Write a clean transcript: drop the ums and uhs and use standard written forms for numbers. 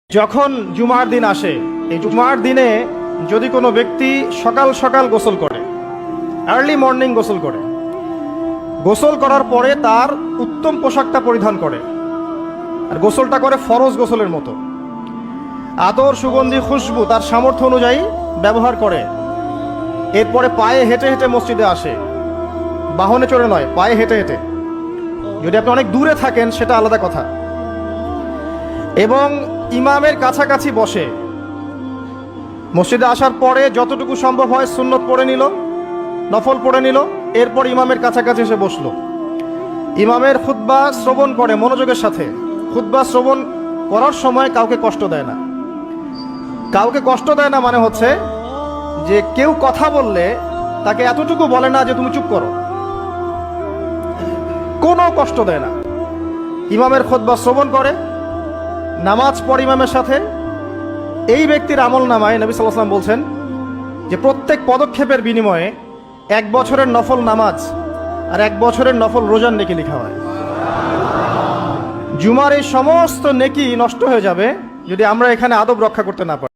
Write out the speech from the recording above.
যখন জুমার দিন আসে, এই জুমার দিনে যদি কোনো ব্যক্তি সকাল সকাল গোসল করে, আর্লি মর্নিং গোসল করে, গোসল করার পরে তার উত্তম পোশাকটা পরিধান করে, আর গোসলটা করে ফরজ গোসলের মতো, আতর সুগন্ধি খুশবু তার সামর্থ্য অনুযায়ী ব্যবহার করে, এরপরে পায়ে হেঁটে হেঁটে মসজিদে আসে, বাহনে চড়ে নয়, পায়ে হেঁটে হেঁটে। যদি আপনি অনেক দূরে থাকেন সেটা আলাদা কথা। এবং ইমামের কাছাকাছি বসে মসজিদে আসার পরে যতটুকু সম্ভব হয় সুন্নত পড়ে নিল, নফল পড়ে নিল, এরপর ইমামের কাছাকাছি এসে বসলো। ইমামের খুতবা শ্রবণ করে মনোযোগের সাথে। খুতবা শ্রবণ করার সময় কাউকে কষ্ট দেয় না। কাউকে কষ্ট দেয় না মানে হচ্ছে যে কেউ কথা বললে তাকে এতটুকু বলে না যে তুমি চুপ করো, কোনো কষ্ট দেয় না। ইমামের খুতবা শ্রবণ করে, নামাজ পড়ে ইমামের সাথে। এই ব্যক্তির আমল নামায় নবী সাল্লাল্লাহু আলাইহি ওয়াসাল্লাম বলছেন যে প্রত্যেক পদক্ষেপের বিনিময়ে 1 বছরের নফল নামাজ আর 1 বছরের নফল রোজার নেকি লেখা হয়। জুমার এই সমস্ত নেকি নষ্ট হয়ে যাবে যদি আমরা এখানে আদব রক্ষা করতে না পারি।